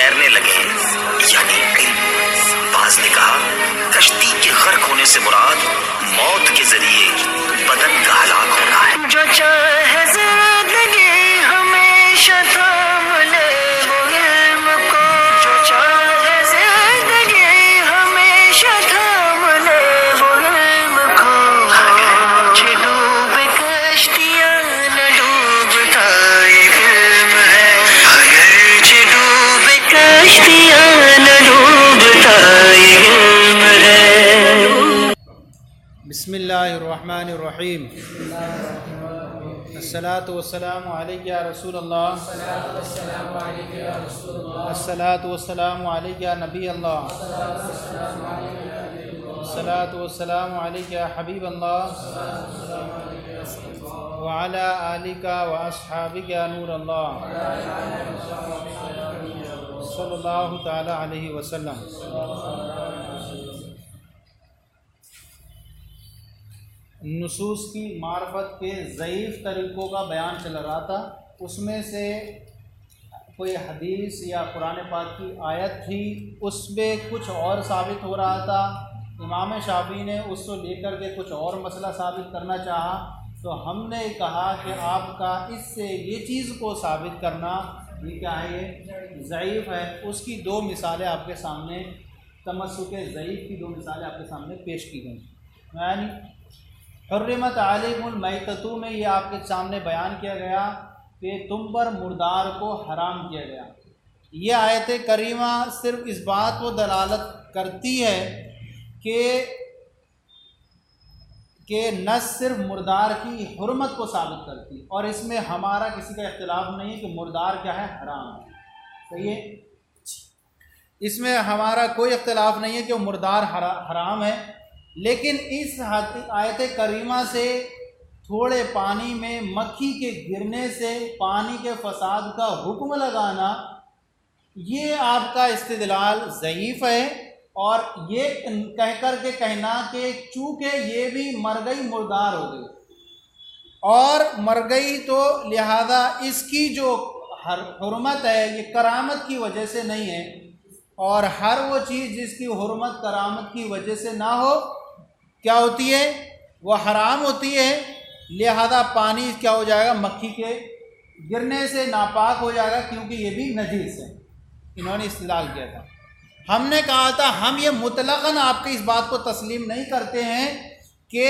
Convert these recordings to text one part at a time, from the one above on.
تیرنے لگے یعنی علم۔ بعض نے کہا کشتی کے غرق ہونے سے مراد موت کے ذریعے بدن کا ہلاک ہونا ہے۔ جو چاہے زندگی ہمیشہ تھام لے وہ علم کو، جو چاہے زندگی ہمیشہ تھام لے وہ علم کو، اگرچہ ڈوبے کشتیاں نہ ڈوبتا یہ علم ہے، اگرچہ ڈوبے کشتیاں نہ ڈوبتا یہ علم ہے۔ بسم اللہ الرحمن الرحیم۔ الصلاۃ والسلام علیک یا رسول اللہ، الصلاۃ والسلام علیک یا نبی اللہ، الصلاۃ والسلام علیک یا حبیب اللہ، وعلی آلک واصحابک یا نور اللہ، صلی اللہ تعالی علیہ وسلم۔ نصوص کی معرفت کے ضعیف طریقوں کا بیان چل رہا تھا، اس میں سے کوئی حدیث یا قرآن پاک کی آیت تھی، اس میں کچھ اور ثابت ہو رہا تھا۔ امام شافعی نے اس کو لے کر کے کچھ اور مسئلہ ثابت کرنا چاہا، تو ہم نے کہا کہ آپ کا اس سے یہ چیز کو ثابت کرنا یہ کیا ہے، یہ ضعیف ہے۔ اس کی دو مثالیں آپ کے سامنے، تمسک ضعیف کی دو مثالیں آپ کے سامنے پیش کی گئیں۔ یعنی حرمت علیکم المیتۃ میں یہ آپ کے سامنے بیان کیا گیا کہ تم پر مردار کو حرام کیا گیا۔ یہ آیت کریمہ صرف اس بات کو دلالت کرتی ہے کہ نہ صرف مردار کی حرمت کو ثابت کرتی، اور اس میں ہمارا کسی کا اختلاف نہیں ہے کہ مردار کیا ہے، حرام ہے۔ صحیح ہے، اس میں ہمارا کوئی اختلاف نہیں ہے کہ مردار حرام ہے، لیکن اس آیت کریمہ سے تھوڑے پانی میں مکھی کے گرنے سے پانی کے فساد کا حکم لگانا، یہ آپ کا استدلال ضعیف ہے، اور یہ کہہ کر کے کہنا کہ چونکہ یہ بھی مر گئی، مردار ہو گئی اور مر گئی، تو لہذا اس کی جو حرمت ہے یہ کرامت کی وجہ سے نہیں ہے، اور ہر وہ چیز جس کی حرمت کرامت کی وجہ سے نہ ہو کیا ہوتی ہے، وہ حرام ہوتی ہے۔ لہذا پانی کیا ہو جائے گا، مکھی کے گرنے سے ناپاک ہو جائے گا، کیونکہ یہ بھی نجیس ہے۔ انہوں نے استدلال کیا تھا، ہم نے کہا تھا ہم یہ مطلقاً آپ کی اس بات کو تسلیم نہیں کرتے ہیں کہ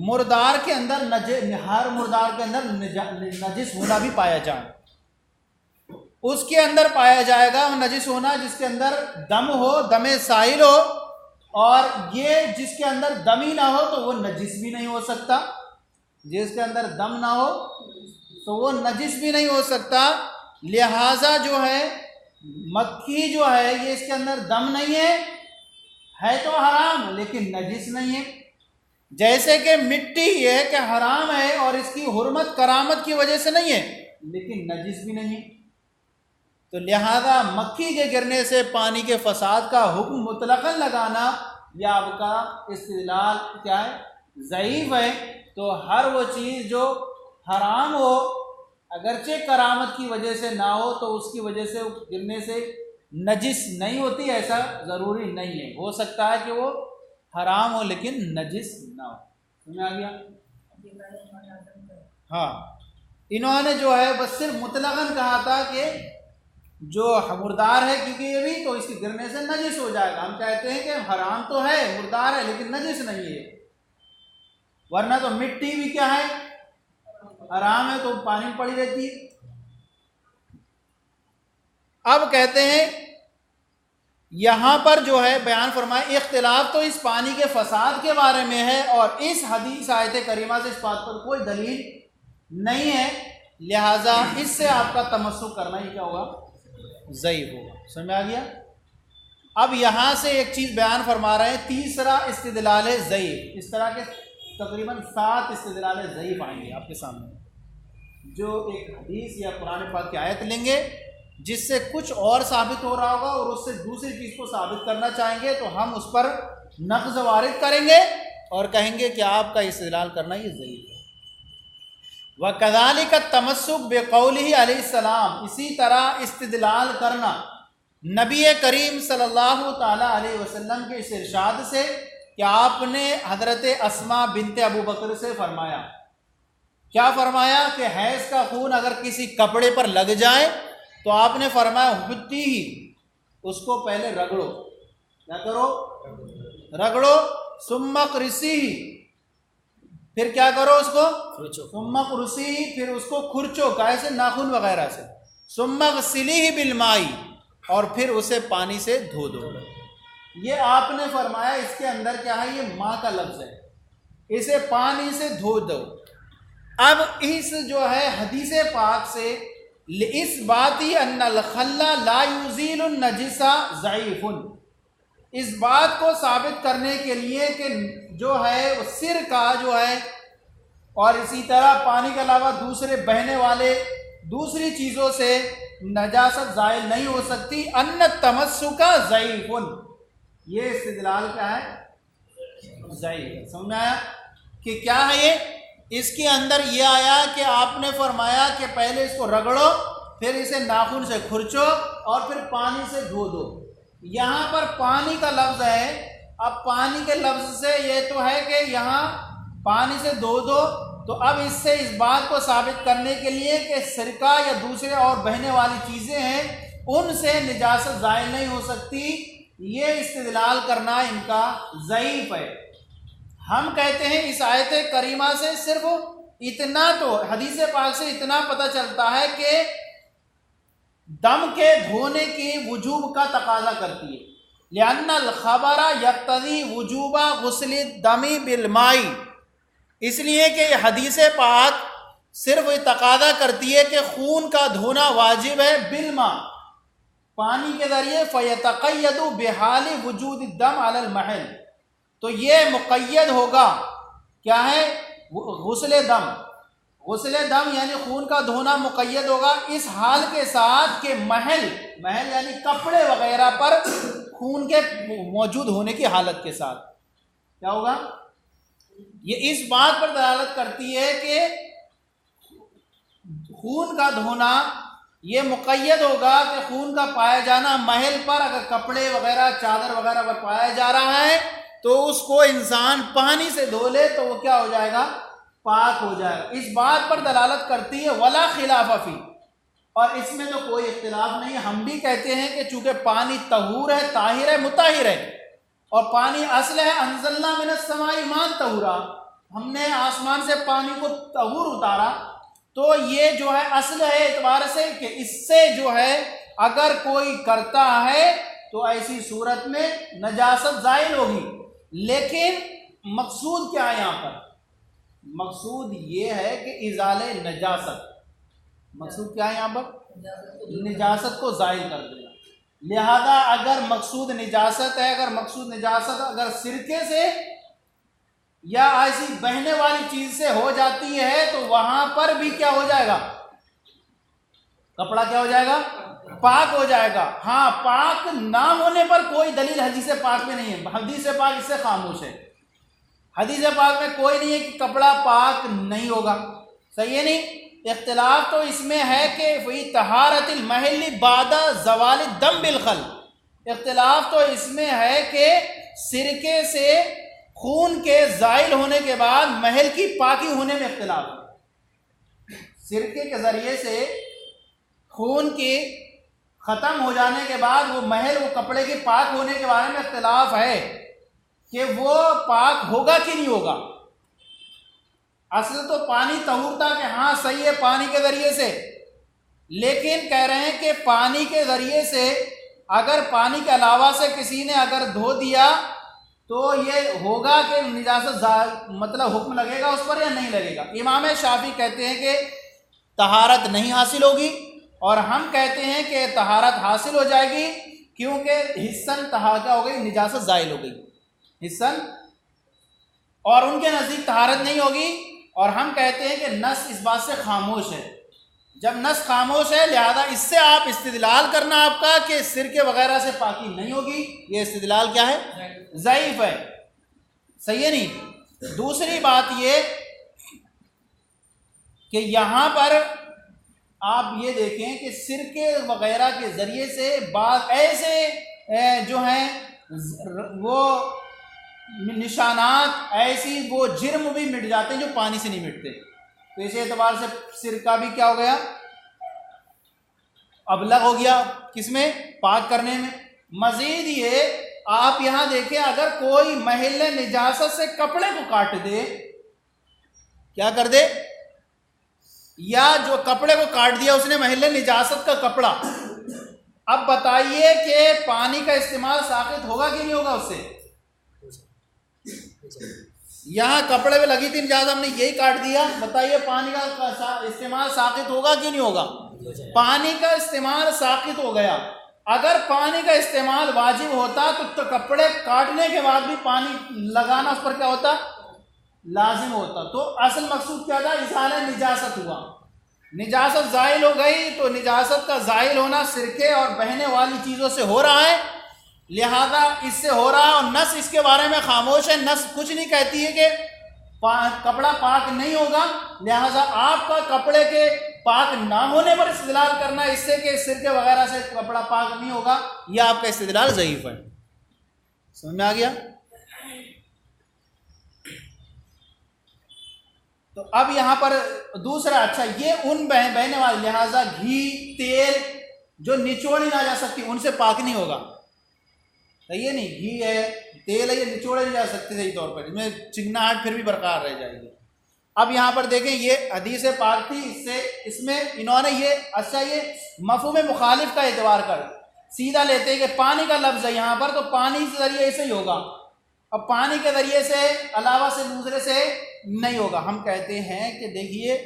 مردار کے اندر ہر مردار کے اندر نجس ہونا بھی پایا جائے۔ اس کے اندر پایا جائے گا نجس ہونا جس کے اندر دم ہو، دم سائل ہو، اور یہ جس کے اندر دم ہی نہ ہو تو وہ نجس بھی نہیں ہو سکتا، جس کے اندر دم نہ ہو تو وہ نجس بھی نہیں ہو سکتا۔ لہٰذا جو ہے مکھی جو ہے یہ اس کے اندر دم نہیں ہے تو حرام لیکن نجس نہیں ہے، جیسے کہ مٹی یہ ہے کہ حرام ہے اور اس کی حرمت کرامت کی وجہ سے نہیں ہے لیکن نجس بھی نہیں ہے۔ تو لہذا مکھی کے گرنے سے پانی کے فساد کا حکم مطلقاً لگانا یہ آپ کا استدلال کیا ہے، ضعیف ہے۔ تو ہر وہ چیز جو حرام ہو اگرچہ کرامت کی وجہ سے نہ ہو تو اس کی وجہ سے گرنے سے نجس نہیں ہوتی، ایسا ضروری نہیں ہے، ہو سکتا ہے کہ وہ حرام ہو لیکن نجس نہ ہو۔ سمجھ آ گیا؟ ہاں، انہوں نے جو ہے بس صرف مطلقاً کہا تھا کہ جو مردار ہے کیونکہ یہ بھی تو اس کے گرنے سے نجس ہو جائے گا۔ ہم کہتے ہیں کہ حرام تو ہے، مردار ہے لیکن نجس نہیں ہے، ورنہ تو مٹی بھی کیا ہے، حرام ہے تو پانی میں پڑی رہتی ہے۔ اب کہتے ہیں یہاں پر جو ہے بیان فرمائے اختلاف تو اس پانی کے فساد کے بارے میں ہے، اور اس حدیث آیت کریمہ سے اس بات پر کوئی دلیل نہیں ہے، لہٰذا اس سے آپ کا تمسک کرنا ہی کیا ہوگا، ضعیف ہوگا۔ سمجھ آ گیا؟ اب یہاں سے ایک چیز بیان فرما رہے ہیں، تیسرا استدلال ضعیف۔ اس طرح کے تقریباً 7 استدلال ضعیف آئیں گے آپ کے سامنے، جو ایک حدیث یا قرآن پاک کی آیت لیں گے جس سے کچھ اور ثابت ہو رہا ہوگا اور اس سے دوسری چیز کو ثابت کرنا چاہیں گے، تو ہم اس پر نقض وارد کریں گے اور کہیں گے کہ آپ کا استدلال کرنا یہ ضعیف ہے۔ وَكَذَلِكَ التَّمَسُّكُ بِقَوْلِهِ علیہ السلام، اسی طرح استدلال کرنا نبی کریم صلی اللہ تعالیٰ علیہ وسلم کے اس ارشاد سے کہ آپ نے حضرت اسماء بنت ابو بکر سے فرمایا، کیا فرمایا کہ حیض کا خون اگر کسی کپڑے پر لگ جائے تو آپ نے فرمایا ہوتی ہی اس کو پہلے رگڑو، کیا کرو؟ رگڑو، ثم اقرصی، پھر کیا کرو؟ اس کو ثم اقرصی، پھر اس کو کھرچو، کیسے؟ ناخن وغیرہ سے، ثم اغسلیہ بالماء، اور پھر اسے پانی سے دھو دو۔ یہ آپ نے فرمایا اس کے اندر کیا ہے؟ یہ ماں کا لفظ ہے، اسے پانی سے دھو دو۔ اب اس جو ہے حدیث پاک سے اس باتی ان الخل لا یزیل النجس ضعیف، اس بات کو ثابت کرنے کے لیے کہ جو ہے سرکہ جو ہے اور اسی طرح پانی کے علاوہ دوسرے بہنے والے دوسری چیزوں سے نجاست زائل نہیں ہو سکتی، ان تمسک ضعیف، یہ استدلال کیا ہے؟ ضعیف۔ سمجھ میں آیا کہ کیا ہے یہ؟ اس کے اندر یہ آیا کہ آپ نے فرمایا کہ پہلے اس کو رگڑو، پھر اسے ناخن سے کھرچو اور پھر پانی سے دھو دو۔ یہاں پر پانی کا لفظ ہے، اب پانی کے لفظ سے یہ تو ہے کہ یہاں پانی سے دھو دو، تو اب اس سے اس بات کو ثابت کرنے کے لیے کہ سرکہ یا دوسرے اور بہنے والی چیزیں ہیں ان سے نجاست زائل نہیں ہو سکتی، یہ استدلال کرنا ان کا ضعیف ہے۔ ہم کہتے ہیں اس آیت کریمہ سے صرف اتنا تو حدیث پاک سے اتنا پتہ چلتا ہے کہ دم کے دھونے کی وجوب کا تقاضا کرتی ہے، لأن الخبر یقتضی وجوب غسل الدم بالماء، اس لیے کہ یہ حدیث پاک صرف تقاضا کرتی ہے کہ خون کا دھونا واجب ہے بالماء، پانی کے ذریعے، فیتقید بحال وجود الدم علی المحل، تو یہ مقید ہوگا، کیا ہے؟ غسل دم، غسل دم یعنی خون کا دھونا مقید ہوگا اس حال کے ساتھ کہ محل یعنی کپڑے وغیرہ پر خون کے موجود ہونے کی حالت کے ساتھ کیا ہوگا؟ یہ اس بات پر دلالت کرتی ہے کہ خون کا دھونا یہ مقید ہوگا کہ خون کا پایا جانا محل پر، اگر کپڑے وغیرہ چادر وغیرہ پر پایا جا رہا ہے تو اس کو انسان پانی سے دھو لے تو وہ کیا ہو جائے گا؟ پاک ہو جائے گا۔ اس بات پر دلالت کرتی ہے ولا خلاف فی، اور اس میں تو کوئی اختلاف نہیں۔ ہم بھی کہتے ہیں کہ چونکہ پانی طہور ہے، طاہر ہے، مطہر ہے، اور پانی اصل ہے انزلنا من السماء ماء طہورا، ہم نے آسمان سے پانی کو طہور اتارا، تو یہ جو ہے اصل ہے اعتبار سے کہ اس سے جو ہے اگر کوئی کرتا ہے تو ایسی صورت میں نجاست زائل ہوگی۔ لیکن مقصود کیا ہے یہاں پر؟ مقصود یہ ہے کہ ازالہ نجاست، مقصود کیا ہے یہاں پر؟ نجاست کو زائل کر دینا۔ لہذا اگر مقصود نجاست ہے، اگر سرکے سے یا ایسی بہنے والی چیز سے ہو جاتی ہے تو وہاں پر بھی کیا ہو جائے گا؟ کپڑا کیا ہو جائے گا؟ پاک ہو جائے گا۔ ہاں، پاک نہ ہونے پر کوئی دلیل حدیث پاک میں نہیں ہے، حدیث پاک اس سے خاموش ہے، حدیث پاک میں کوئی نہیں ہے کہ کپڑا پاک نہیں ہوگا، صحیح ہے نہیں؟ اختلاف تو اس میں ہے کہ فی طہارت المحل بعد زوال الدم بالخل، اختلاف تو اس میں ہے کہ سرکے سے خون کے زائل ہونے کے بعد محل کی پاکی ہونے میں اختلاف ہے۔ سرکے کے ذریعے سے خون کی ختم ہو جانے کے بعد وہ محل، وہ کپڑے کے پاک ہونے کے بارے میں اختلاف ہے کہ وہ پاک ہوگا کہ نہیں ہوگا۔ اصل تو پانی طہور تھا کہ ہاں صحیح ہے پانی کے ذریعے سے، لیکن کہہ رہے ہیں کہ پانی کے ذریعے سے اگر پانی کے علاوہ سے کسی نے اگر دھو دیا تو یہ ہوگا کہ نجاست مطلب حکم لگے گا اس پر یا نہیں لگے گا۔ امام شافعی کہتے ہیں کہ طہارت نہیں حاصل ہوگی، اور ہم کہتے ہیں کہ طہارت حاصل ہو جائے گی، کیونکہ حسن طہارت ہو گئی، نجاست زائل ہو گئی حسن، اور ان کے نزدیک طہارت نہیں ہوگی، اور ہم کہتے ہیں کہ نص اس بات سے خاموش ہے۔ جب نص خاموش ہے لہذا اس سے آپ استدلال کرنا آپ کا کہ سرکے وغیرہ سے پاکی نہیں ہوگی، یہ استدلال کیا ہے؟ ضعیف ہے، صحیح ہے نہیں؟ دوسری بات یہ کہ یہاں پر آپ یہ دیکھیں کہ سرکے وغیرہ کے ذریعے سے بعض ایسے جو ہیں وہ نشانات، ایسی وہ جرم بھی مٹ جاتے ہیں جو پانی سے نہیں مٹتے. تو اس اعتبار سے سرکہ بھی کیا ہو گیا؟ ابلغ ہو گیا کس میں؟ پاک کرنے میں. مزید یہ آپ یہاں دیکھیں، اگر کوئی محل نجاست سے کپڑے کو کاٹ دے، کیا کر دے؟ یا جو کپڑے کو کاٹ دیا اس نے محل نجاست کا کپڑا، اب بتائیے کہ پانی کا استعمال ساقط ہوگا کہ نہیں ہوگا اس سے؟ یہاں کپڑے پہ لگی تھی نجاست، ہم نے یہی کاٹ دیا، بتائیے پانی کا استعمال ساقط ہوگا کہ نہیں ہوگا؟ پانی کا استعمال ساقط ہو گیا. اگر پانی کا استعمال واجب ہوتا تو کپڑے کاٹنے کے بعد بھی پانی لگانا اس پر کیا ہوتا؟ لازم ہوتا. تو اصل مقصود کیا تھا؟ ازالہ نجاست ہوا، نجاست زائل ہو گئی. تو نجاست کا زائل ہونا سرکے اور بہنے والی چیزوں سے ہو رہا ہے، لہذا اس سے ہو رہا ہے، اور نص اس کے بارے میں خاموش ہے. نص کچھ نہیں کہتی ہے کہ کپڑا پاک نہیں ہوگا، لہذا آپ کا کپڑے کے پاک نہ ہونے پر استدلال کرنا اس سے کہ سرکے وغیرہ سے کپڑا پاک نہیں ہوگا، یہ آپ کا استدلال ضعیف ہے. سمجھ میں آ گیا؟ تو اب یہاں پر دوسرا، اچھا یہ ان بہنے والے، لہذا گھی تیل جو نچوڑی نہ جا سکتی ان سے پاک نہیں ہوگا. صحیح ہے؟ نہیں، گھی ہے، تیل ہے، یہ نچوڑے نہیں جا سکتے صحیح طور پر، اس میں چکناہٹ پھر بھی برقرار رہ جائے گی. اب یہاں پر دیکھیں یہ حدیث پاک تھی، اس میں انہوں نے یہ اچھا یہ مفہوم مخالف کا اعتبار کر سیدھا لیتے ہیں کہ پانی کا لفظ ہے یہاں پر، تو پانی کے ذریعے سے ہی ہوگا، اب پانی کے ذریعے سے علاوہ سے دوسرے سے نہیں ہوگا. ہم کہتے ہیں کہ دیکھیے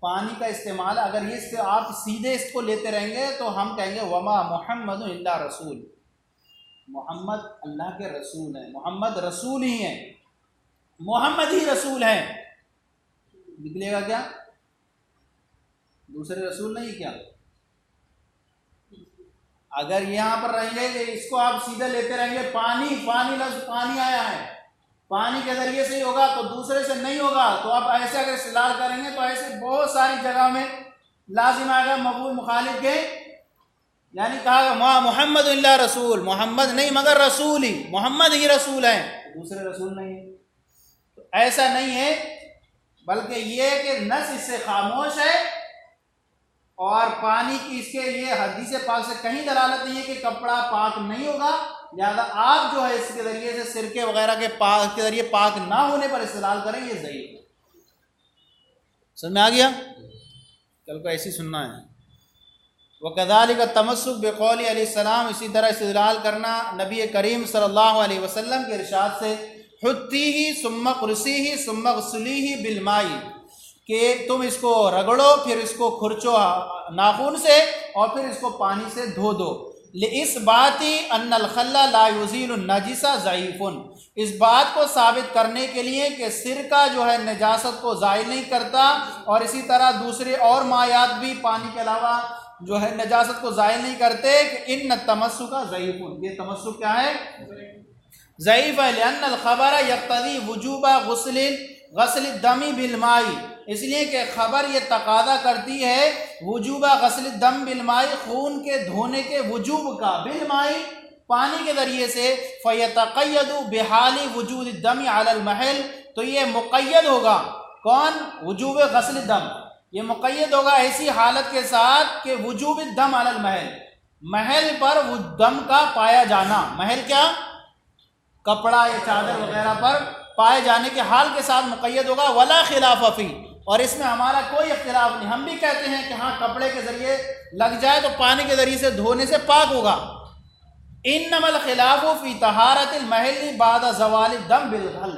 پانی کا استعمال اگر یہ سے آپ سیدھے اس کو لیتے رہیں گے تو ہم کہیں گے وما محمد الا رسول، محمد اللہ کے رسول ہیں، محمد رسول ہی ہیں، محمد ہی رسول ہیں. نکلے گا کیا؟ دوسرے رسول نہیں کیا؟ اگر یہاں پر رہیں گے کہ اس کو آپ سیدھے لیتے رہیں گے، پانی لفظ پانی آیا ہے، پانی کے ذریعے سے ہی ہوگا تو دوسرے سے نہیں ہوگا. تو آپ ایسے اگر استدلال کریں گے تو ایسے بہت ساری جگہ میں لازم آئے گا مقبول مخالف کے، یعنی کہا گا محمد اللہ رسول، محمد نہیں مگر رسول ہی، محمد ہی رسول ہیں، دوسرے رسول نہیں. تو ایسا نہیں ہے، بلکہ یہ کہ نص اس سے خاموش ہے، اور پانی کی اس کے یہ حدیث پاک سے کہیں دلالت نہیں ہے کہ کپڑا پاک نہیں ہوگا، لہذا آپ جو ہے اس کے ذریعے سے سرکے وغیرہ کے پاک کے ذریعے پاک نہ ہونے پر استدلال کریں، یہ ضعیف ہے. سمجھ میں آ گیا؟ کل کو ایسی سننا ہے. وَكَذَلِكَ التَّمَسُّكُ بِقَوْلِ علیہ السلام، اسی طرح استدلال کرنا نبی کریم صلی اللہ علیہ وسلم کے ارشاد سے حُتِّهِ ثُمَّ قُرْسِهِ ثُمَّ اغْسِلِيهِ بِالْمَاءِ، کہ تم اس کو رگڑو، پھر اس کو کھرچو ناخن سے، اور پھر اس کو پانی سے دھو دو. لِإِثْبَاتِ أَنَّ الْخَلَّ لَا يُزِيلُ النَّجِسَ ضعیف، اس بات کو ثابت کرنے کے لیے کہ سرکہ جو ہے نجاست کو زائل نہیں کرتا، اور اسی طرح دوسرے اور مایات بھی پانی کے علاوہ جو ہے نجاست کو زائل نہیں کرتے، کہ ان تمسک ضعیف، یہ تمسک کیا ہے؟ ضعیف ہے. لأن الخبر یقتضی وجوب غسل الدم بالماء، اس لیے کہ خبر یہ تقاضا کرتی ہے وجوب غسل الدم بالماء، خون کے دھونے کے وجوب کا، بالماء پانی کے ذریعے سے. فیتقید بحال وجود الدم علی المحل، تو یہ مقید ہوگا، کون؟ وجوب غسل الدم، یہ مقید ہوگا ایسی حالت کے ساتھ کہ وجوب الدم علی المحل، محل پر وہ دم کا پایا جانا. محل کیا؟ کپڑا یا چادر وغیرہ پر پائے جانے کے حال کے ساتھ مقید ہوگا. ولا خلاف فی، اور اس میں ہمارا کوئی اختلاف نہیں. ہم بھی کہتے ہیں کہ ہاں کپڑے کے ذریعے لگ جائے تو پانی کے ذریعے سے دھونے سے پاک ہوگا. انما الخلاف فی طہارت المحل بعد زوال الدم بالغل،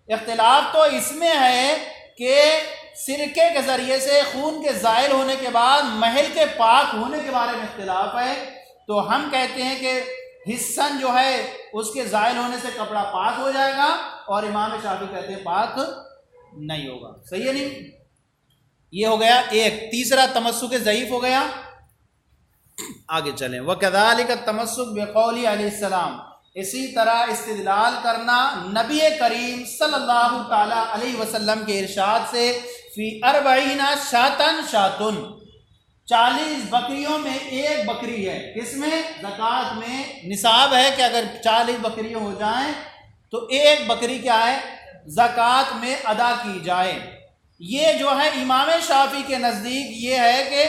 اختلاف تو اس میں ہے کہ سرکے کے ذریعے سے خون کے زائل ہونے کے بعد محل کے پاک ہونے کے بارے میں اختلاف ہے. تو ہم کہتے ہیں کہ حصن جو ہے اس کے زائل ہونے سے کپڑا پاک ہو جائے گا، اور امام شافعی کہتے ہیں پاک نہیں ہوگا. صحیح ہے نہیں؟ یہ ہو گیا ایک. تیسرا تمسک ضعیف ہو گیا. آگے چلیں. وَكَذَلِكَ التَّمَسُّكُ بِقَوْلِ علیہ السلام، اسی طرح استدلال کرنا نبی کریم صلی اللہ تعالی علیہ وسلم کے ارشاد سے فی 40 شاتن شاتن، 40 بکریوں میں ایک بکری ہے، کس میں؟ زکوٰۃ میں نصاب ہے کہ اگر 40 بکریاں ہو جائیں تو ایک بکری کیا ہے؟ زکوٰۃ میں ادا کی جائے۔ یہ جو ہے امام شافعی کے نزدیک یہ ہے کہ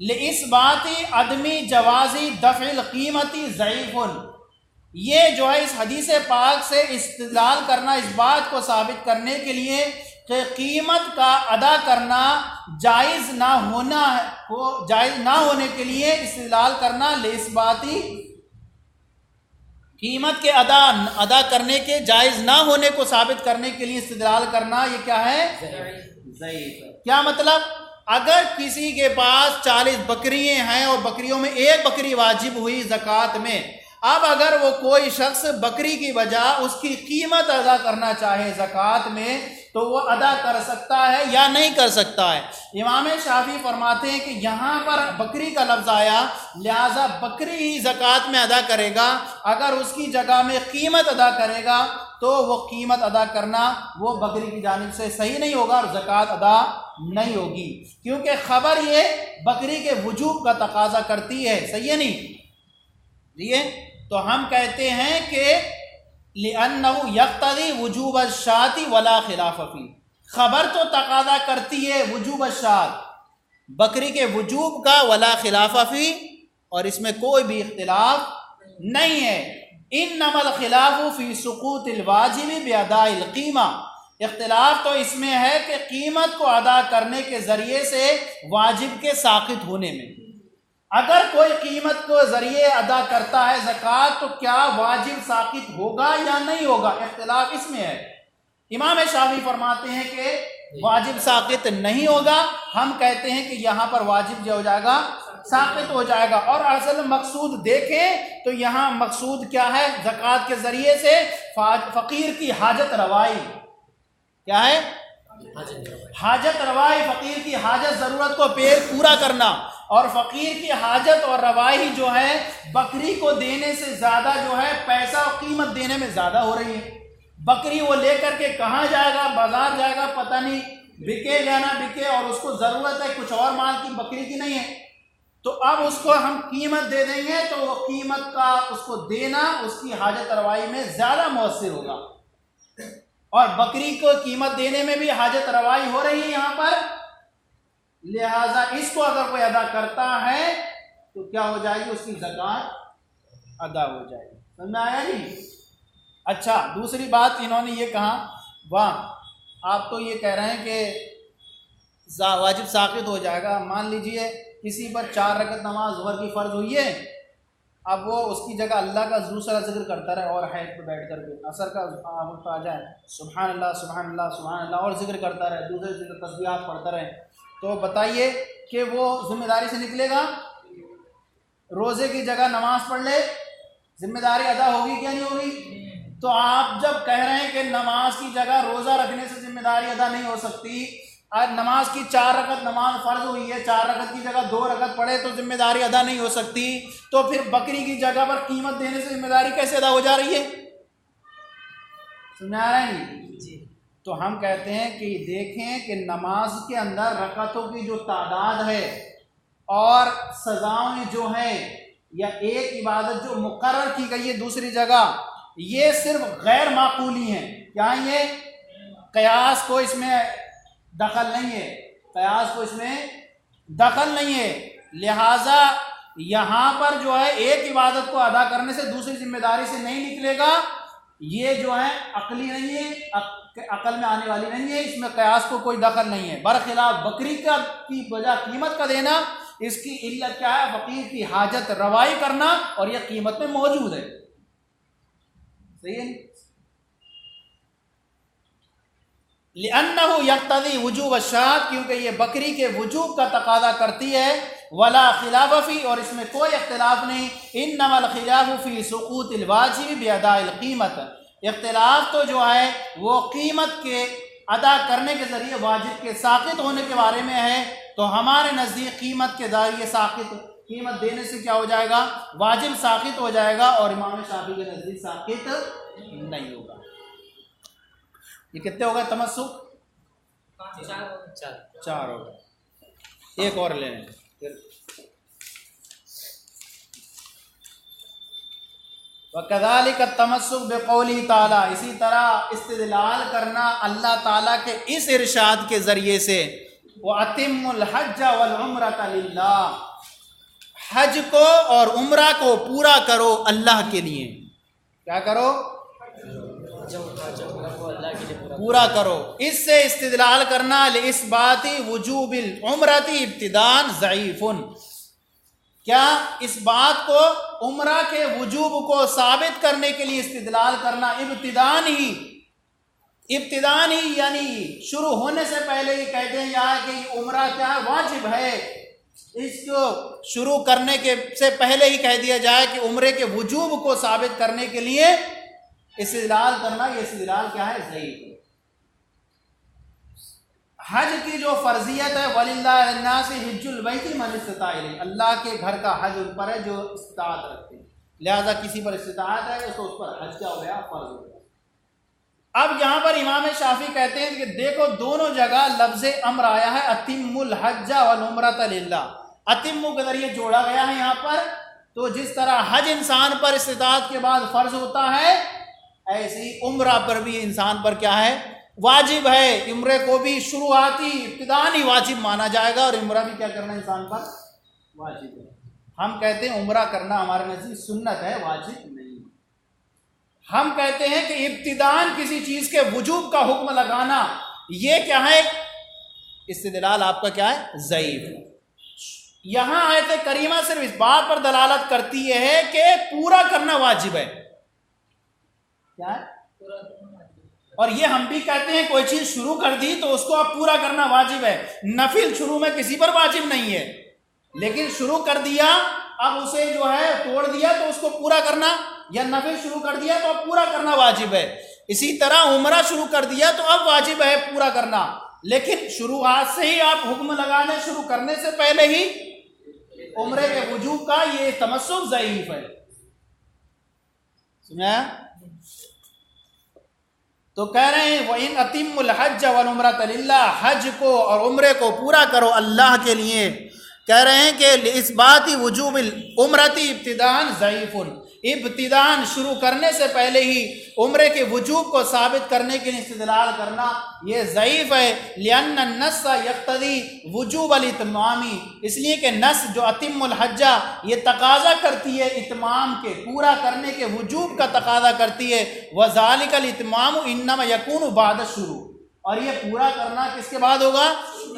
لِإِثْبَاتِ عدمی جوازی دفع القیمتی ضعیف، یہ جو ہے اس حدیث پاک سے استدلال کرنا، اس بات کو ثابت کرنے کے لیے کہ قیمت کا ادا کرنا جائز نہ ہونے کے لیے استدلال کرنا، لِإِثْبَاتِ قیمت کے ادا کرنے کے جائز نہ ہونے کو ثابت کرنے کے لیے استدلال کرنا، یہ کیا ہے؟ ضعیف ہے۔ کیا مطلب؟ اگر کسی کے پاس 40 بکریاں ہیں اور بکریوں میں ایک بکری واجب ہوئی زکوٰۃ میں، اب اگر وہ کوئی شخص بکری کی بجا اس کی قیمت ادا کرنا چاہے زکوٰۃ میں تو وہ ادا کر سکتا ہے یا نہیں کر سکتا ہے؟ امام شافعی فرماتے ہیں کہ یہاں پر بکری کا لفظ آیا، لہذا بکری ہی زکوٰۃ میں ادا کرے گا۔ اگر اس کی جگہ میں قیمت ادا کرے گا تو وہ قیمت ادا کرنا وہ بکری کی جانب سے صحیح نہیں ہوگا اور زکوٰۃ ادا نہیں ہوگی، کیونکہ خبر یہ بکری کے وجوب کا تقاضا کرتی ہے، صحیح ہے نہیں؟ ٹھیک ہے، تو ہم کہتے ہیں کہ لِأَنَّهُ يَقْتَضِي وُجُوبَ الشَّاةِ وَلَا خِلَافَ فِيهِ، خبر تو تقاضا کرتی ہے وجوب الشاة، بکری کے وجوب کا، ولا خلاف فی، اور اس میں کوئی بھی اختلاف نہیں ہے۔ انما الخلاف فی سقوط الواجب بأداء القیمہ، اختلاف تو اس میں ہے کہ قیمت کو ادا کرنے کے ذریعے سے واجب کے ساقط ہونے میں۔ اگر کوئی قیمت کو ذریعے ادا کرتا ہے زکوٰۃ تو کیا واجب ساقط ہوگا یا نہیں ہوگا؟ اختلاف اس میں ہے۔ امام شافعی فرماتے ہیں کہ واجب ساقط نہیں ہوگا، ہم کہتے ہیں کہ یہاں پر واجب جو ہو جائے گا ساقط ہو جائے گا۔ اور اصل مقصود دیکھیں تو یہاں مقصود کیا ہے؟ زکوٰۃ کے ذریعے سے فقیر کی حاجت روائی، کیا ہے؟ حاجت روائی، فقیر کی حاجت ضرورت کو پورا کرنا، اور فقیر کی حاجت اور روائی جو ہے بکری کو دینے سے زیادہ جو ہے پیسہ اور قیمت دینے میں زیادہ ہو رہی ہے۔ بکری وہ لے کر کے کہاں جائے گا؟ بازار جائے گا، پتہ نہیں بکے یا نہ بکے، اور اس کو ضرورت ہے کچھ اور مال کی، بکری کی نہیں ہے، تو اب اس کو ہم قیمت دے دیں گے تو وہ قیمت کا اس کو دینا اس کی حاجت روائی میں زیادہ مؤثر ہوگا، اور بکری کو قیمت دینے میں بھی حاجت روائی ہو رہی ہے یہاں پر، لہٰذا اس کو اگر کوئی ادا کرتا ہے تو کیا ہو جائے گی؟ اس کی زکوٰۃ ادا ہو جائے گی۔ سمجھ میں آیا جی؟ اچھا، دوسری بات انہوں نے یہ کہا، واہ آپ تو یہ کہہ رہے ہیں کہ واجب ساقط ہو جائے گا، مان لیجئے کسی پر 4 رکعت نماز ظہر کی فرض ہوئی ہے، اب وہ اس کی جگہ اللہ کا دوسرا ذکر کرتا رہے اور حید پہ بیٹھ کر کے عصر کا وقت آ جائے سبحان اللہ سبحان اللہ سبحان اللہ اور ذکر کرتا رہے، دوسرے ذکر تسبیحات پڑھتا رہے، تو بتائیے کہ وہ ذمہ داری سے نکلے گا؟ روزے کی جگہ نماز پڑھ لے، ذمہ داری ادا ہوگی کیا نہیں ہوگی؟ تو آپ جب کہہ رہے ہیں کہ نماز کی جگہ روزہ رکھنے سے ذمہ داری ادا نہیں ہو سکتی، آج نماز کی 4 رکعت نماز فرض ہوئی ہے، 4 رکعت کی جگہ 2 رکعت پڑھے تو ذمہ داری ادا نہیں ہو سکتی، تو پھر بکری کی جگہ پر قیمت دینے سے ذمہ داری کیسے ادا ہو جا رہی ہے؟ سمجھ آ رہا ہے جی؟ تو ہم کہتے ہیں کہ دیکھیں کہ نماز کے اندر رکعتوں کی جو تعداد ہے اور سزاؤں جو ہیں یا ایک عبادت جو مقرر کی گئی ہے دوسری جگہ، یہ صرف غیر معقولی ہیں، کیا یہ قیاس کو اس میں دخل نہیں ہے، قیاس کو اس میں دخل نہیں ہے، لہٰذا یہاں پر جو ہے ایک عبادت کو ادا کرنے سے دوسری ذمہ داری سے نہیں نکلے گا، یہ جو ہے عقلی نہیں ہے، عقل میں آنے والی نہیں ہے، اس میں قیاس کو کوئی دخل نہیں ہے۔ برخلاف بکری کی بجا قیمت کا دینا، اس کی علت کیا ہے؟ فقیر کی حاجت روائی کرنا، اور یہ قیمت میں موجود ہے، صحیح ہے؟ لِأَنَّهُ يَقْتَضِي وُجُوبَ الشَّاةِ، کیونکہ یہ بکری کے وجوب کا تقاضا کرتی ہے، وَلَا خِلَافَ فِي، اور اس میں کوئی اختلاف نہیں، إِنَّمَا الْخِلَافُ فِي سُقُوطِ الْوَاجِبِ بِأَدَاءِ الْقِيمَةِ، اختلاف تو جو ہے وہ قیمت کے ادا کرنے کے ذریعے واجب کے ساقط ہونے کے بارے میں ہے، تو ہمارے نزدیک قیمت کے ذریعے ساقط، قیمت دینے سے کیا ہو جائے گا؟ واجب ساقط ہو جائے گا، اور امام شافعی کے نزدیک ساقط نہیں ہوگا۔ یہ کتنے ہو گئے تمسک؟ 4 ہو گئے، ایک اور لیں، وَكَذَلِكَ التَّمَسُّكُ بِقَوْلِهِ تعالیٰ، اسی طرح استدلال کرنا اللہ تعالیٰ کے اس ارشاد کے ذریعے سے وَأَتِمُّ الْحَجَّ وَالْعُمْرَةَ لِلَّهِ، حج کو اور عمرہ کو پورا کرو اللہ کے لیے. کیا کرو؟ پورا کرو. اس سے استدلال کرنا لِإِثْبَاتِ وُجُوبِ الْعُمْرَةِ ابتداءً ضعیف، کیا اس بات کو عمرہ کے وجوب کو ثابت کرنے کے لیے استدلال کرنا ابتداءً ہی یعنی شروع ہونے سے پہلے یہ کہتے ہیں یہاں کہ یہ عمرہ کیا ہے؟ واجب ہے. اس کو شروع کرنے کے سے پہلے ہی کہہ دیا جائے کہ عمرے کے وجوب کو ثابت کرنے کے لیے استدلال کرنا، یہ استدلال کیا ہے؟ ضعیف ہے. حج کی جو فرضیت ہے وَلِلَّهِ عَلَى النَّاسِ حِجُّ الْبَيْتِ مَنِ اسْتَطَاعَ إِلَيْهِ، اللہ کے گھر کا حج ان پر ہے جو استطاعت رکھتے ہیں، لہذا کسی پر استطاعت ہے تو اس پر حج کیا ہو گیا؟ فرض ہو گیا. اب یہاں پر امام شافعی کہتے ہیں کہ دیکھو دونوں جگہ لفظ امر آیا ہے اتم الحج والعمرۃ للہ، اتم کے ذریعے جوڑا گیا ہے یہاں پر. تو جس طرح حج انسان پر استطاعت کے بعد فرض ہوتا ہے، ایسے ہی عمرہ پر بھی انسان پر کیا ہے؟ واجب ہے. عمرے کو بھی شروعاتی ابتدائی واجب مانا جائے گا اور عمرہ بھی کیا کرنا انسان پر واجب ہے. ہم کہتے ہیں عمرہ کرنا ہمارے نزدیک سنت ہے، واجب نہیں. ہم کہتے ہیں کہ ابتدائی کسی چیز کے وجوب کا حکم لگانا یہ کیا ہے؟ استدلال آپ کا کیا ہے؟ ضعیف. یہاں آیت کریمہ صرف اس بات پر دلالت کرتی ہے کہ پورا کرنا واجب ہے. کیا ہے؟ اور یہ ہم بھی کہتے ہیں کوئی چیز شروع کر دی تو اس کو اب پورا کرنا واجب ہے. نفل شروع میں کسی پر واجب نہیں ہے، لیکن شروع کر دیا اب اسے جو ہے توڑ دیا تو اس کو پورا کرنا، یا نفل شروع کر دیا تو اب پورا کرنا واجب ہے. اسی طرح عمرہ شروع کر دیا تو اب واجب ہے پورا کرنا، لیکن شروعات سے ہی آپ حکم لگانے شروع کرنے سے پہلے ہی عمرے کے وجوب کا یہ تمسک ضعیف ہے. سنا؟ تو کہہ رہے ہیں وَإِنْ أَتِمُّ الْحَجَّ وَالْعُمْرَةَ لِلَّهِ، حج کو اور عمرے کو پورا کرو اللہ کے لیے. کہہ رہے ہیں کہ لِإِثْبَاتِ وُجُوبِ الْعُمْرَةِ ابتداءً ضعیف، ابتداءً شروع کرنے سے پہلے ہی عمرے کے وجوب کو ثابت کرنے کے لیے استدلال کرنا یہ ضعیف ہے. لِأَنَّ النَّصَّ يَقْتَضِي وُجُوبَ الْإِتْمَامِ، اس لیے کہ نص جو اتم الحج یہ تقاضا کرتی ہے اتمام کے، پورا کرنے کے وجوب کا تقاضا کرتی ہے. وَذَلِكَ الْإِتْمَامُ إِنَّمَا يَكُونُ بَعْدَ الشُّرُوعِ، اور یہ پورا کرنا کس کے بعد ہوگا؟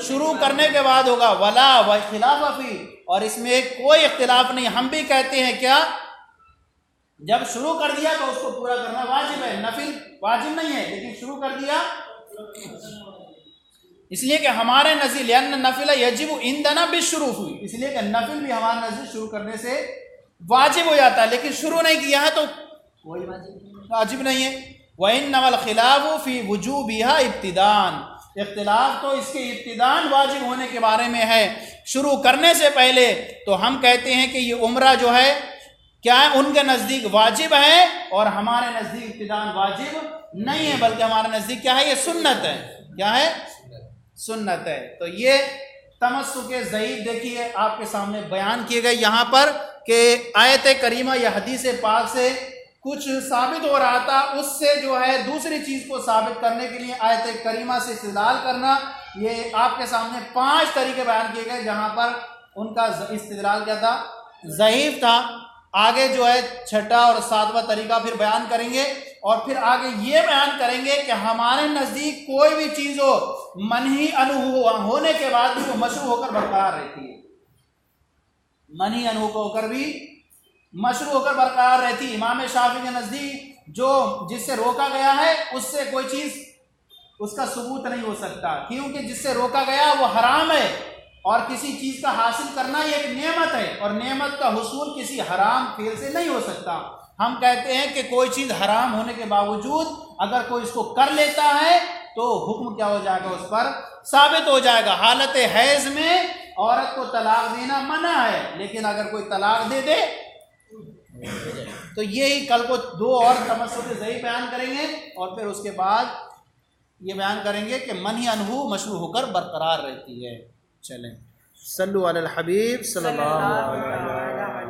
شروع کرنے کے بعد ہوگا. وَلَا وَخِلَافَ فِيهِ، اور اس میں کوئی اختلاف نہیں. ہم بھی کہتے ہیں کیا جب شروع کر دیا تو اس کو پورا کرنا واجب ہے، نفل واجب نہیں ہے لیکن شروع کر دیا. اس لیے کہ ہمارے نزدیک لأن نفل یجب عندنا بالشروع، اس لیے کہ نفل بھی ہمارے نزدیک شروع کرنے سے واجب ہو جاتا ہے، لیکن شروع نہیں کیا ہے تو کوئی واجب نہیں ہے. وَإِنَّمَا الْخِلَافُ فِي وُجُوبِهَا ابتداءً، اختلاف تو اس کے ابتداءً واجب ہونے کے بارے میں ہے، شروع کرنے سے پہلے. تو ہم کہتے ہیں کہ یہ عمرہ جو ہے کیا ہے؟ ان کے نزدیک واجب ہے اور ہمارے نزدیک ابتداءً واجب نہیں ہے، بلکہ ہمارے نزدیک کیا ہے؟ یہ سنت ہے. کیا ہے؟ سنت ہے. تو یہ تمسک ضعیف دیکھیے آپ کے سامنے بیان کیے گئے یہاں پر کہ آیت کریمہ یا حدیث پاک سے کچھ ثابت ہو رہا تھا، اس سے جو ہے دوسری چیز کو ثابت کرنے کے لیے آیت کریمہ سے استدلال کرنا. یہ آپ کے سامنے 5 طریقے بیان کیے گئے جہاں پر ان کا استدلال کیا تھا؟ ضعیف تھا. آگے جو ہے 6واں اور 7واں طریقہ پھر بیان کریں گے، اور پھر آگے یہ بیان کریں گے کہ ہمارے نزدیک کوئی بھی چیز ہو منہی عنہ ہونے کے بعد بھی وہ مشروع ہو کر برقرار رہتی ہے. منہی عنہ کو ہو کر بھی مشروع ہو کر برقرار رہتی. امام شافعی کے نزدیک جو جس سے روکا گیا ہے اس سے کوئی چیز اس کا ثبوت نہیں ہو سکتا، کیونکہ جس سے روکا گیا وہ حرام ہے، اور کسی چیز کا حاصل کرنا یہ ایک نعمت ہے، اور نعمت کا حصول کسی حرام فعل سے نہیں ہو سکتا. ہم کہتے ہیں کہ کوئی چیز حرام ہونے کے باوجود اگر کوئی اس کو کر لیتا ہے تو حکم کیا ہو جائے گا؟ اس پر ثابت ہو جائے گا. حالت حیض میں عورت کو طلاق دینا منع ہے، لیکن اگر کوئی طلاق دے دے تو یہی کل کو 2 اور تمسک ضعیف بیان کریں گے، اور پھر اس کے بعد یہ بیان کریں گے کہ منہی عنہ مشروع ہو کر برقرار رہتی ہے. چلیں. صلو علی الحبیب صلی اللہ علیہ وسلم. اللہ